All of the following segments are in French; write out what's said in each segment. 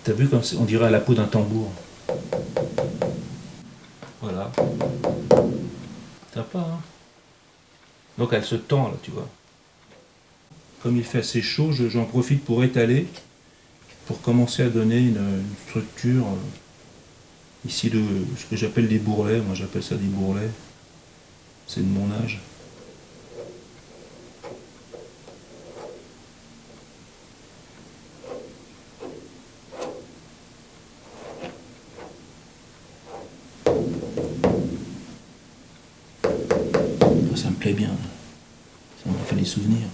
T'as vu comme on dirait à la peau d'un tambour. Voilà. Sympa, hein. Donc elle se tend là, tu vois. Comme il fait assez chaud, j'en profite pour étaler, pour commencer à donner une structure ici de ce que j'appelle des bourrelets. Moi j'appelle ça des bourrelets. C'est de mon âge. Ça me plaît bien. Ça me fait des souvenirs.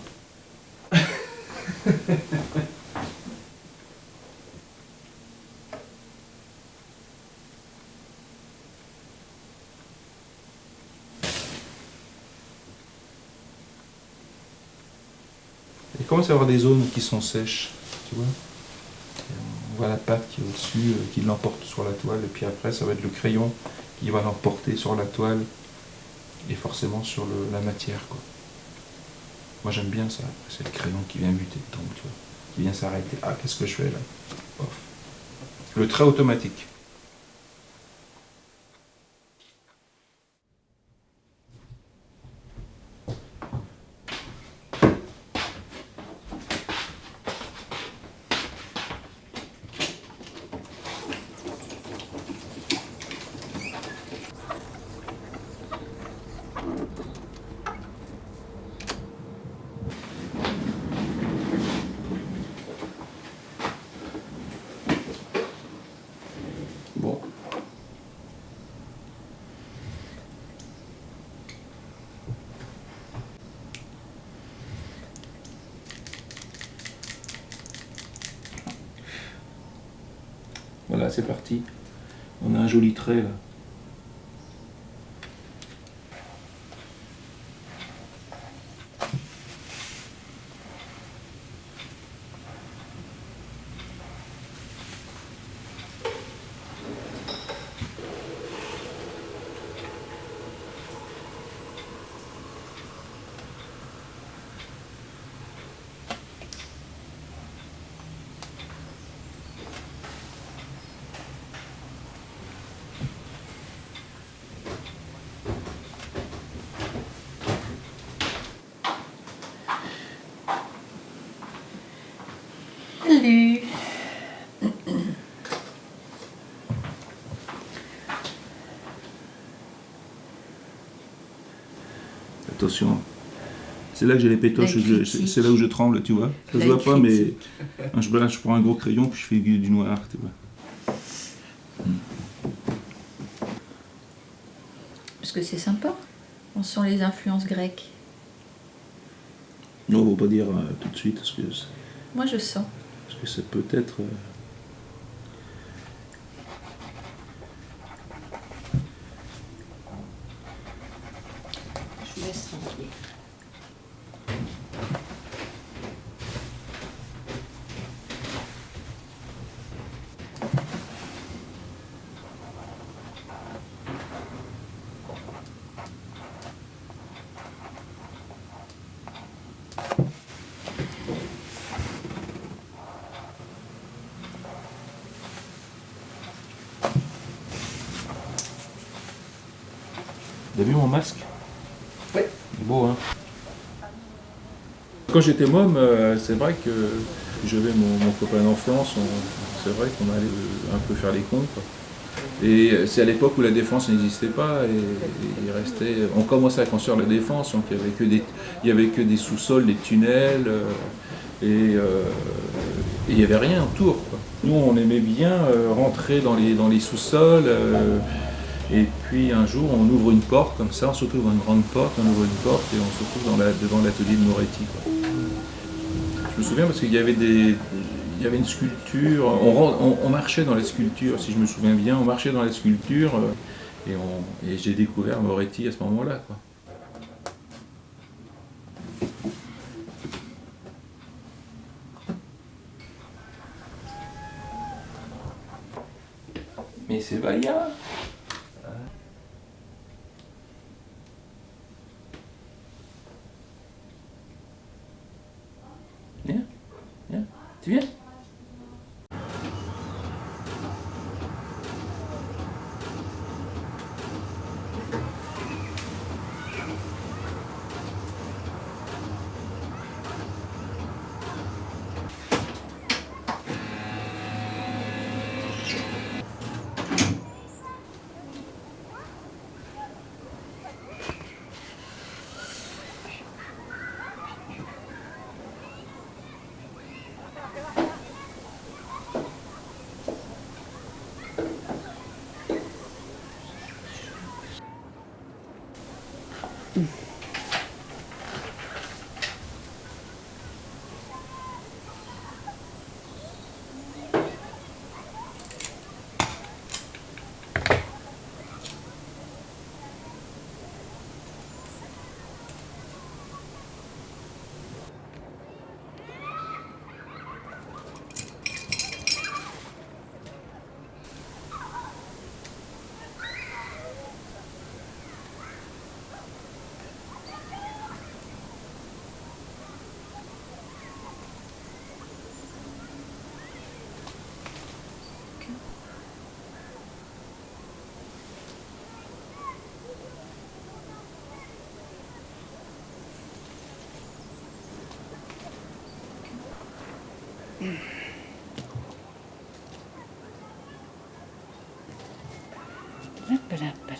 Il commence à y avoir des zones qui sont sèches, tu vois. On voit la pâte qui est au-dessus, qui l'emporte sur la toile, et puis après ça va être le crayon qui va l'emporter sur la toile et forcément sur la matière, quoi. Moi j'aime bien ça, c'est le crayon qui vient buter dedans, tu vois, qui vient s'arrêter. Ah, qu'est-ce que je fais là? Off. Le trait automatique. Bon. Voilà, c'est parti. On a un joli trait là. Salut. Attention. C'est là que j'ai les pétoches, c'est là où je tremble, tu vois. Ça se voit pas, mais je prends un gros crayon puis je fais du noir, tu vois. Parce que c'est sympa. On sent les influences grecques. Non, on va pas dire tout de suite, Moi, je sens. parce que ça peut être... Je vous laisse tranquille. T'as vu mon masque? Oui. Il est beau, hein? Quand j'étais môme, c'est vrai que j'avais mon copain d'enfance, c'est vrai qu'on allait un peu faire les cons, quoi. Et c'est à l'époque où la défense n'existait pas, on commençait à construire la défense, donc il y avait que des sous-sols, des tunnels, et il n'y avait rien autour, quoi. Nous, on aimait bien rentrer dans les sous-sols, et puis un jour, on ouvre une porte comme ça, on se retrouve dans une grande porte, on ouvre une porte et on se retrouve devant l'atelier de Moretti, quoi. Je me souviens parce qu'il y avait il y avait une sculpture, on marchait dans la sculpture, si je me souviens bien, on marchait dans la sculpture et j'ai découvert Moretti à ce moment-là, quoi. Mais c'est Baïa. Viens, viens, tu viens? Hop là, hop là.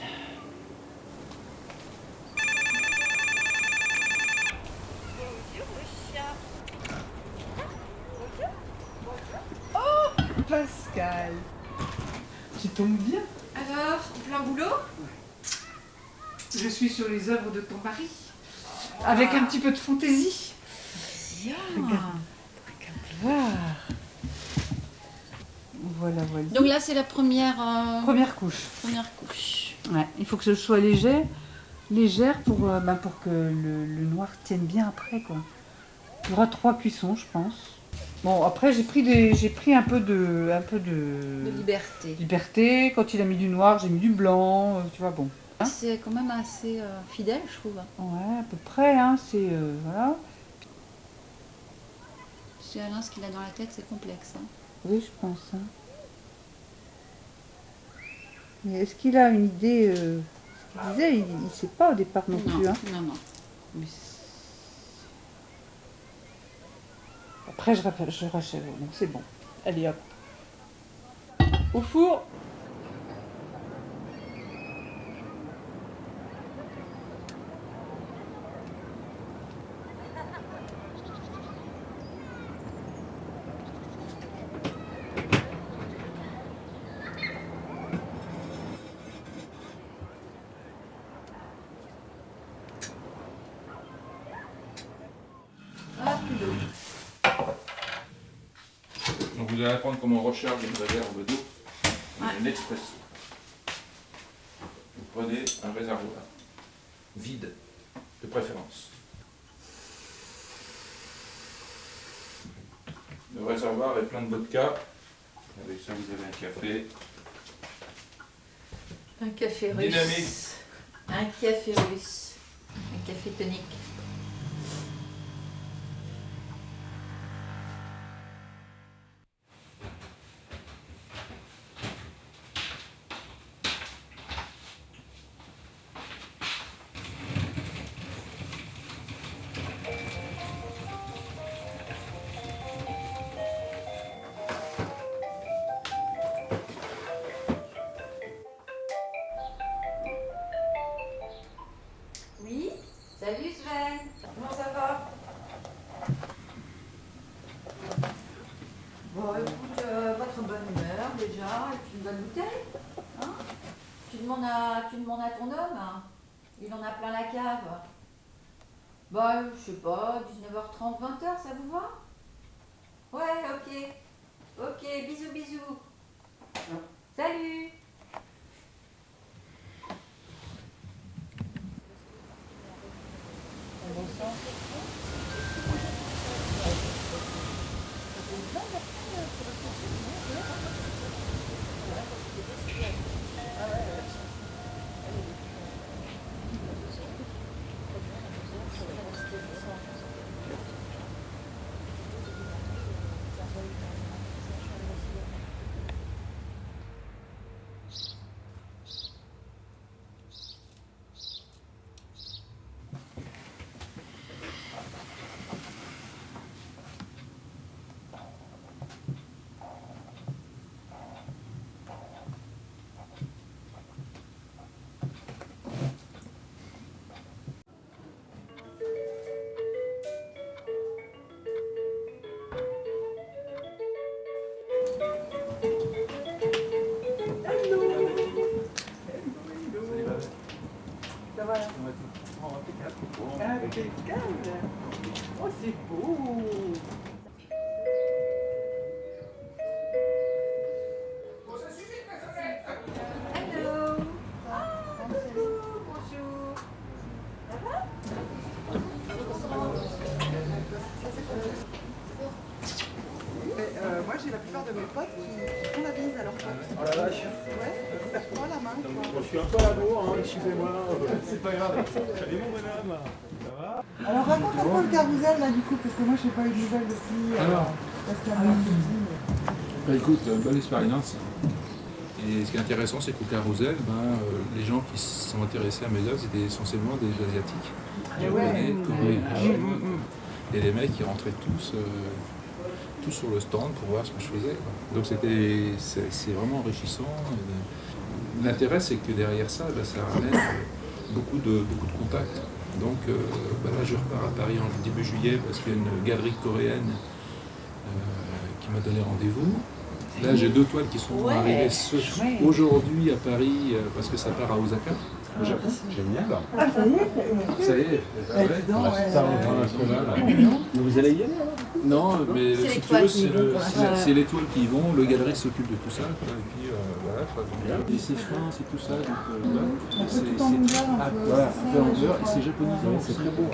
Oh, Pascal, tu tombes bien. Alors, plein boulot? Je suis sur les œuvres de ton mari, avec un petit peu de fantaisie. Bien. Regarde voir. Voilà, voilà. Donc là, c'est la première, Première couche. première couche. Ouais, il faut que ce soit légère pour que le noir tienne bien après, quoi. Il y aura 3 cuissons, je pense. Bon, après j'ai pris un peu de De liberté. liberté. Quand il a mis du noir, j'ai mis du blanc. Tu vois, bon. Hein, C'est quand même assez fidèle, je trouve. ouais, à peu près. Hein, c'est voilà. Chez Alain, ce qu'il a dans la tête, c'est complexe. Hein. Oui, je pense. Hein. Mais est-ce qu'il a une idée ce qu'il disait, il ne sait pas au départ non plus. Hein. Non. Mais après, je rachète. Donc c'est bon. Allez hop. Au four. Ah, plus d'eau. Donc vous allez apprendre comment on recharge une réserve d'eau, Ouais. un expresso. Vous prenez un réservoir vide, de préférence. Le réservoir est plein de vodka. Avec ça, vous avez un café. Un café russe. Dynamique. Un café russe. Un café tonique. Oui. Salut Sven. Comment ça va? Bon, écoute, votre bonne humeur déjà, et puis une bonne bouteille. Hein, tu demandes à ton homme, hein. Il en a plein la cave. Bah, je sais pas, 19h30, 20h, ça vous va? Ouais, ok. Ok, bisous, bisous. Salut. Ça va là. Impeccable. Oh, c'est beau. Hello. Ah, coucou, bonjour. Ça va? Moi j'ai la plupart de mes potes qui font la bise à leurs potes. Oh la vache. Ouais, ils perdent pas la main quoi. Je suis un peu à la bourre, hein, excusez-moi. C'est pas grave. Salut mon bonhomme. Ça va? Alors raconte un peu le carrousel là du coup, parce que moi j'ai pas eu de nouvelles depuis. Alors. Pascal m'a dit. Bah, écoute, belle expérience. Et ce qui est intéressant, c'est qu'au carrousel, les gens qui sont intéressés à mes œuvres, c'était essentiellement des Asiatiques. Japonais, Coréens. Et les mecs, ils rentraient tous sur le stand pour voir ce que je faisais. Quoi. Donc c'est vraiment enrichissant. l'intérêt, c'est que derrière ça, ça ramène beaucoup de contacts. Donc là, je repars à Paris en début juillet parce qu'il y a une galerie coréenne qui m'a donné rendez-vous. Là, j'ai 2 toiles qui sont arrivées aujourd'hui à Paris parce que ça part à Osaka, au Japon. Génial. Ah, ça y est. Ça y est, Vous allez y aller? Non, mais C'est si tu l'étoile veux, qui y vont, pour l'instant. c'est l'étoile qui y vont, le galeriste s'occupe de tout ça, quoi, et puis voilà, quoi. Et c'est fin, c'est tout ça, donc voilà. C'est tout en nouvelle, un peu. Voilà, un peu en couleur, et c'est japonisant, c'est très beau.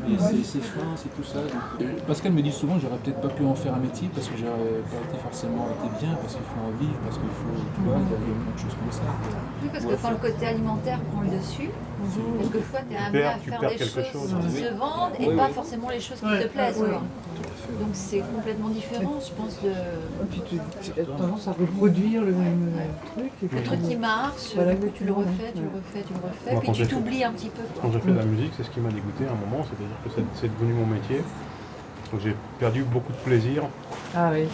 Et c'est fin, c'est tout ça. Donc, Pascal me dit souvent que j'aurais peut-être pas pu en faire un métier parce que j'aurais pas été forcément été bien, parce qu'il faut en vivre, parce qu'il faut, tu vois, il y a plein de choses comme ça. Oui, parce que quand le côté alimentaire prend le dessus, quelquefois tu es amené à tu faire perds des quelque choses chose. qui se vendent et pas forcément les choses qui te plaisent. Quoi. Donc c'est complètement différent, je pense, de Et puis tu as tendance à reproduire le même truc. Et le puis, truc qui marche, Voilà, du coup, tu le exactement, refais, tu le refais, tu le refais, Moi, puis quand tu j'ai fait- t'oublies un petit peu. Quand j'ai fait de la musique, c'est ce qui m'a dégoûté à un moment, c'est-à-dire que c'est devenu mon métier. Donc j'ai perdu beaucoup de plaisir. Ah oui.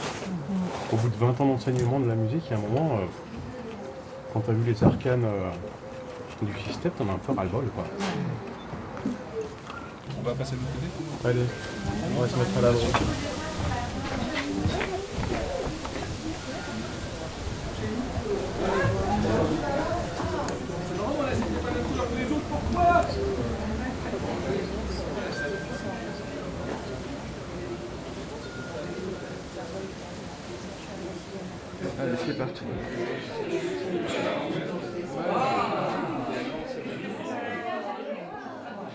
Au bout de 20 ans d'enseignement de la musique, il y a un moment, quand tu as vu les arcanes du système, t'en as un peu ras-le-bol, quoi. On va passer de l'autre côté. Allez, on va se mettre à la droite. Allez, c'est parti.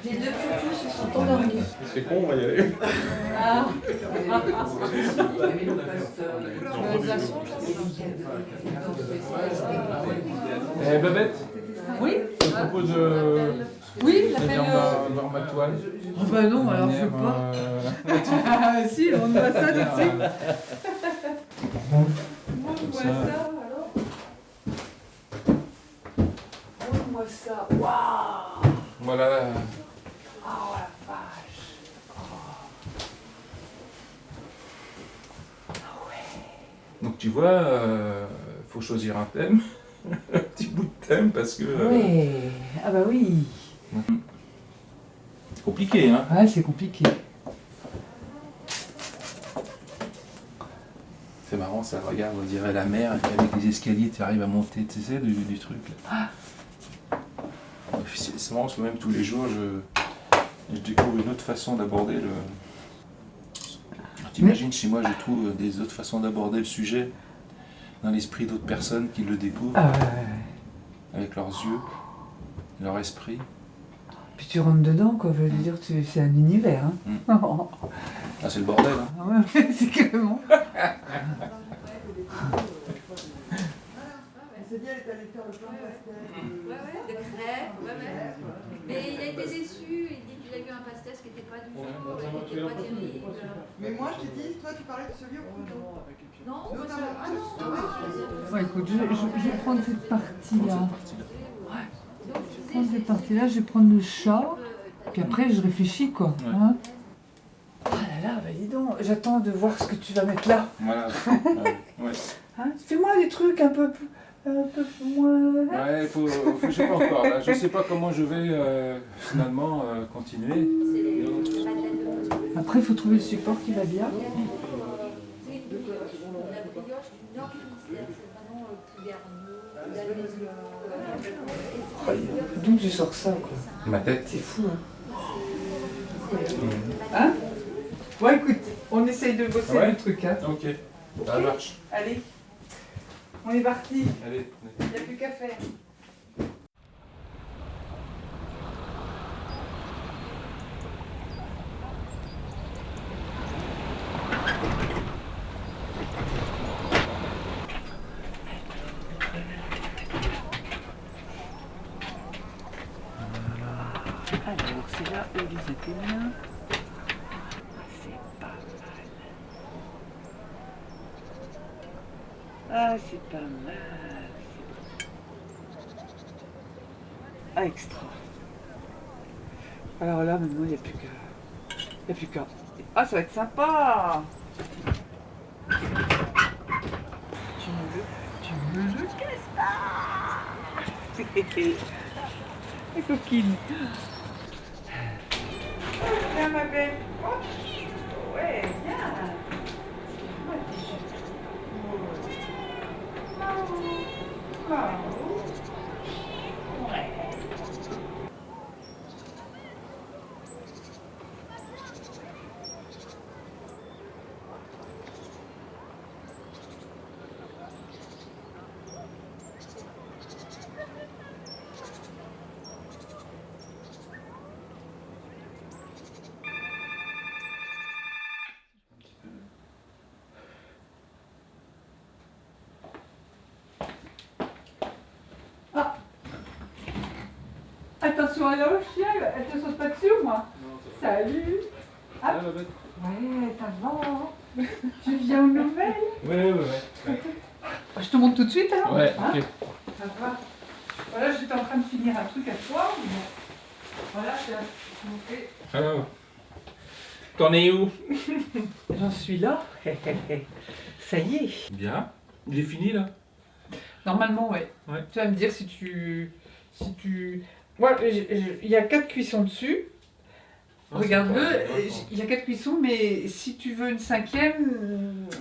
Les 2 pupus se sont endormis. C'est con, on va y aller. Eh Babette, Oui. je te propose Oui, de venir voir ma toile. Oh bah non, alors je peux pas. Ah si, on voit ça tout de suite. Moi je vois ça alors. Montre-moi ça. Waouh. Voilà. Oh la vache. Donc tu vois, faut choisir un thème, un petit bout de thème parce que Oui. Ah bah oui. c'est compliqué, hein. Ouais, c'est compliqué. C'est marrant ça, regarde, on dirait la mer, et puis avec les escaliers tu arrives à monter, tu sais, du truc. Là. C'est marrant parce que même tous les jours je découvre une autre façon d'aborder le... T'imagines, chez moi je trouve des autres façons d'aborder le sujet dans l'esprit d'autres personnes qui le découvrent Ah ouais. avec leurs yeux, leur esprit. Puis tu rentres dedans quoi, je veux dire, c'est un univers. Hein. Ah c'est le bordel, hein. Ah ouais, c'est carrément. Elle s'est dit, elle est allée faire le plan de pastel. De crêpes, mais il a été déçu, il dit qu'il a eu un pastel qui n'était pas du jour, qui n'était pas terrible. Mais moi, je t'ai dit, toi, tu parlais de celui au couteau. Non, Non, moi, non, ah non, Ouais, écoute, je vais prendre cette partie-là. Je vais prendre cette partie-là, je vais prendre le chat. Puis après, je réfléchis quoi. Ouais. Hein. Ah là là, bah dis donc, j'attends de voir ce que tu vas mettre là. Voilà. Ouais. Hein. Fais-moi des trucs un peu moins. Ouais, je sais pas encore. Là. Je sais pas comment je vais finalement continuer. Après, il faut trouver le support qui va bien. Donc je sors ça quoi. Ma tête. C'est fou hein. Ouais écoute, on essaye de bosser Ouais. le truc hein. Ok, ça marche. Allez, on est parti. Allez. Il n'y a plus qu'à faire. Alors, c'est là où ils étaient bien. C'est pas mal. Ah, c'est pas mal. Ah, extra. Alors là, maintenant, il n'y a plus qu'à. Il n'y a plus qu'à. Ah, ça va être sympa. Tu me le casses pas. La coquine. Viens ma belle. Oh. Ouais, viens. Ouais. Ah. Attention à la chien, elle te saute pas dessus moi. Salut. Ah. Ouais, ça va. Tu viens aux nouvelles? Ouais. Je te montre tout de suite alors. Ouais, Hein, ok. ça va. Voilà, j'étais en train de finir un truc à toi. Mais bon. Voilà, je vais te montrer. Alors, t'en es où? J'en suis là. Ça y est. Bien. J'ai fini là. Normalement, ouais. Ouais. Tu vas me dire si tu... Ouais, il y a 4 cuissons dessus. Ah, Regarde-le, c'est pas mal, il y a 4 cuissons, mais si tu veux une 5e,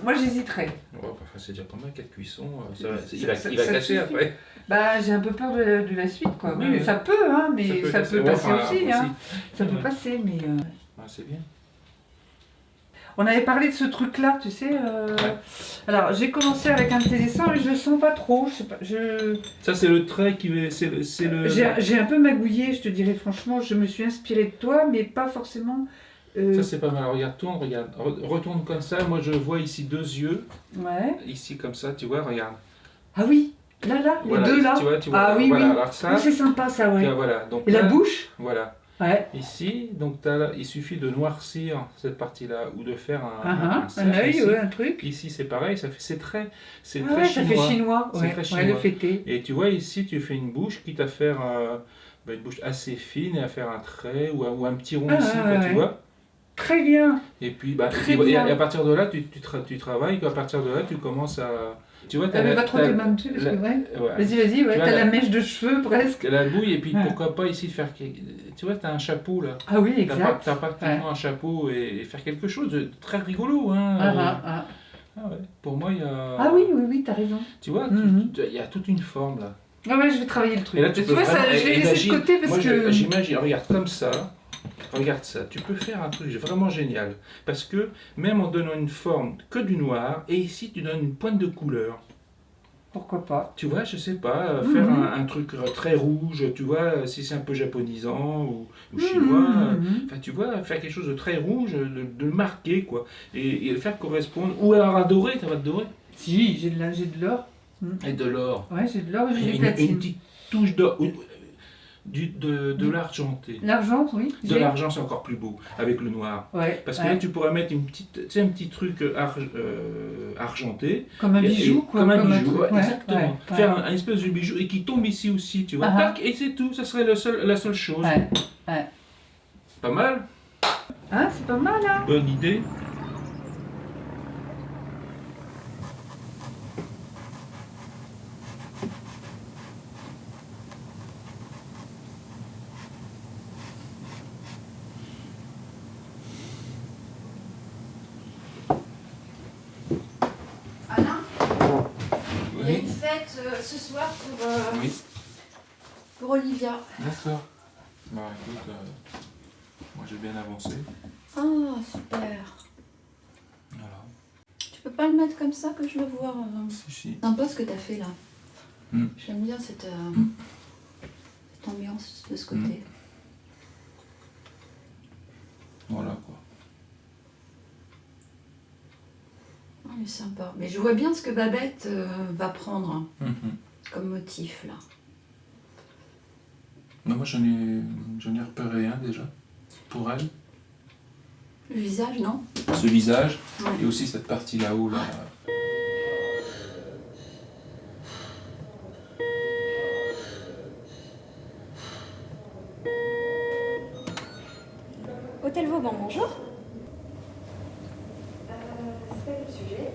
moi j'hésiterais. Ouais, enfin, c'est déjà pas mal, 4 cuissons. Ça va, Ça- il va ça casser suffit. après. Bah, j'ai un peu peur de la suite, quoi. Oui, Ouais, mais ouais. ça peut, hein, mais ça casser. peut Ouais, passer enfin, aussi, hein. Ça peut Ouais. passer, mais... Ah, c'est bien. On avait parlé de ce truc-là, tu sais. Ouais. Alors, j'ai commencé avec un de tes dessins, mais je le sens pas trop. Je sais pas, Ça, c'est le trait qui va. C'est le. J'ai un peu magouillé, je te dirais franchement. Je me suis inspirée de toi, mais pas forcément... Ça, c'est pas mal. Regarde, tourne, regarde. Retourne comme ça. Moi, je vois ici 2 yeux. Ouais. Ici, comme ça, tu vois, regarde. Ah oui, là, les Voilà, deux là. Tu vois, Ah oui, voilà. oui. Alors ça, Oui, c'est sympa ça, ouais. voilà. Donc, Et là, la bouche? Voilà. Ouais. Ici, donc il suffit de noircir cette partie-là ou de faire Un cercle œil, ici. ouais, un truc. Ici, c'est pareil, c'est très Ah très ouais, ça fait chinois. C'est Ouais, très ouais, chinois. le fêté. Et tu vois, ici, tu fais une bouche, quitte à faire une bouche assez fine et à faire un trait ou un petit rond Ah, ici, quoi, ouais. tu vois. Très bien. Et puis, Très et bien. à partir de là, tu travailles, à partir de là, tu commences à... Tu vois, T'avais pas trop tes mains dessus, parce que ouais. ouais. Vas-y, ouais, Tu vois, t'as la- la mèche de cheveux presque. La bouille, et puis Ouais. pourquoi pas ici faire... Tu vois, t'as un chapeau, là. Ah oui, T'as exact. pratiquement un chapeau et faire quelque chose de très rigolo, hein. Ah. Ah ouais. Pour moi, il y a... Ah oui, t'as raison. Tu vois, Mhm. il y a toute une forme, là. Ah ouais, je vais travailler le truc. Et là, tu peux vois, ça, vraiment- je l'ai laissé de imagine- côté parce moi, que... j'imagine, regarde, comme ça, regarde ça, tu peux faire un truc vraiment génial. Parce que, même en donnant une forme que du noir, et ici, tu donnes une pointe de couleur. Pourquoi pas. Tu vois, je sais pas, Mhm. faire un truc très rouge, tu vois, si c'est un peu japonisant ou chinois. Mhm. Enfin, tu vois, faire quelque chose de très rouge, de le marquer, quoi. Et le faire correspondre. Ou alors un doré, t'as pas de doré. Si, j'ai de l'or. Et de l'or. Ouais, j'ai de l'or et j'ai du Une platine. petite touche d'or. De l'argenté. L'argent, oui. De j'ai. l'argent, c'est encore plus beau, avec le noir. Ouais. Parce que ouais. là, tu pourrais mettre tu sais, un petit truc argenté. Comme un Et- bijou, et- quoi. Comme un bijou, truc, ouais, exactement. ouais. Faire un espèce de bijou et qui tombe ici aussi, tu vois. Ah. Tac, et c'est tout, ça serait la seule chose. Ouais. Pas mal, Hein, c'est pas mal, hein. bonne idée. Alain, il y a Oui, une fête ce soir oui, pour Olivia. d'accord. Bah écoute, moi j'ai bien avancé. Ah, super. Voilà. Tu peux pas le mettre comme ça que je le vois Si, si. sympa ce que t'as fait là. Mm. J'aime bien cette ambiance de ce côté. Mm. Voilà quoi. Ah, mais sympa. Mais je vois bien ce que Babette va prendre hein, Mhm. comme motif là. Non, moi j'en ai repéré un déjà, pour elle. Le visage, non? Ce visage, Ouais. et aussi cette partie là-haut, là. Hôtel Vauban, bonjour. C'est quel sujet?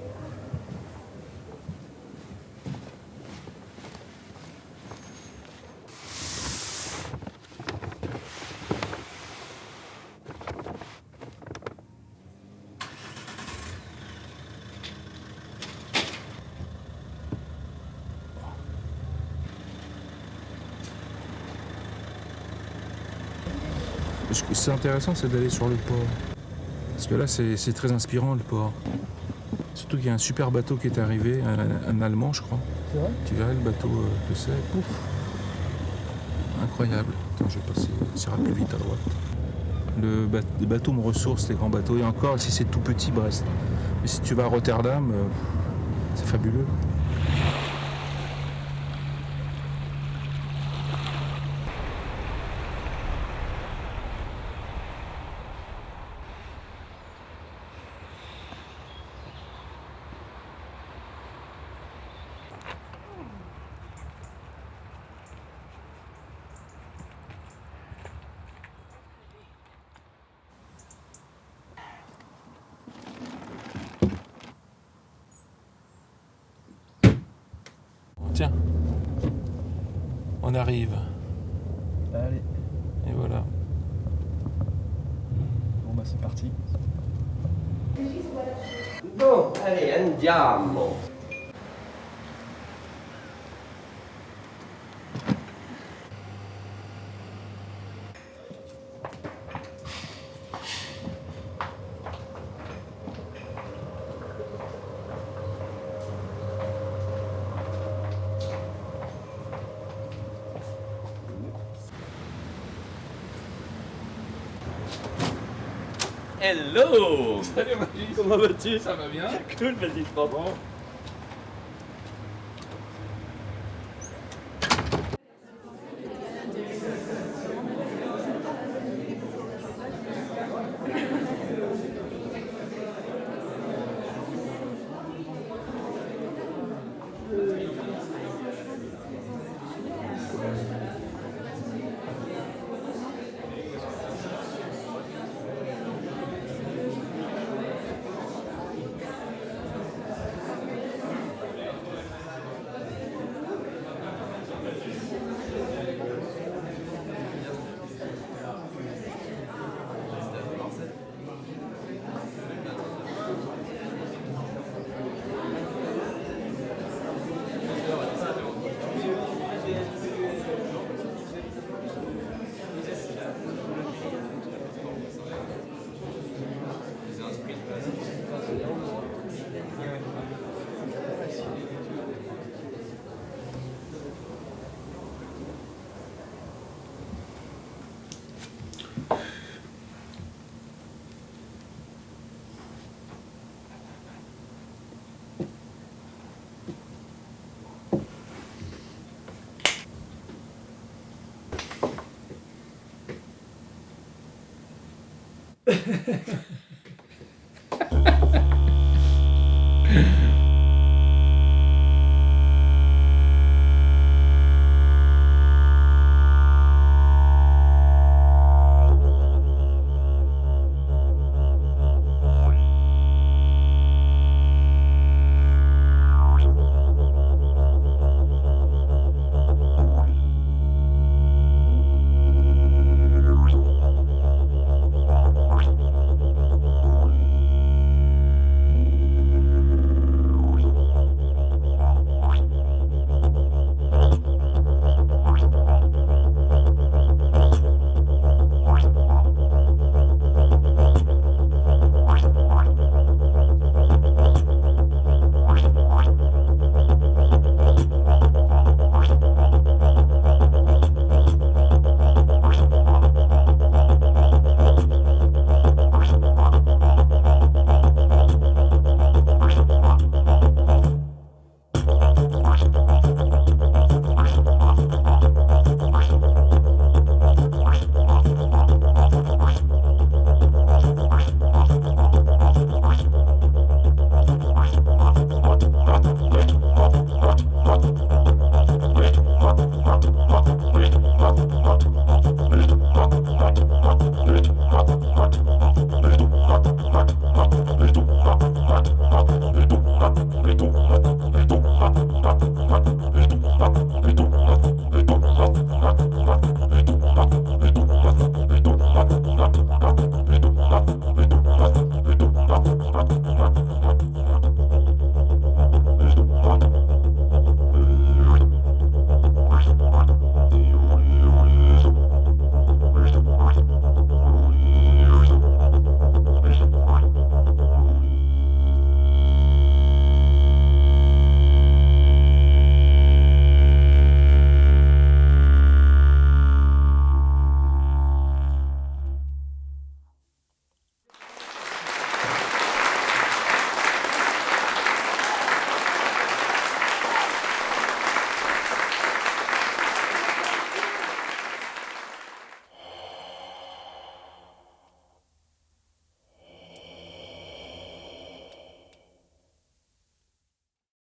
Ce qui est intéressant, c'est d'aller sur le port. Parce que là, c'est très inspirant, le port. Surtout qu'il y a un super bateau qui est arrivé, un Allemand, je crois. C'est vrai? Tu verrais le bateau que c'est. Pouf. Incroyable. Attends, je vais passer, ça ira plus vite à droite. Les bateaux me ressourcent, les grands bateaux. Et encore, si c'est tout petit, Brest. Mais si tu vas à Rotterdam, c'est fabuleux. Tiens, on arrive. Allez, Et voilà. bon bah c'est parti. Bon, allez, andiamo. Hello! Salut Magie. Comment vas-tu? Ça va bien? Cool, vas-y, prends. Bon.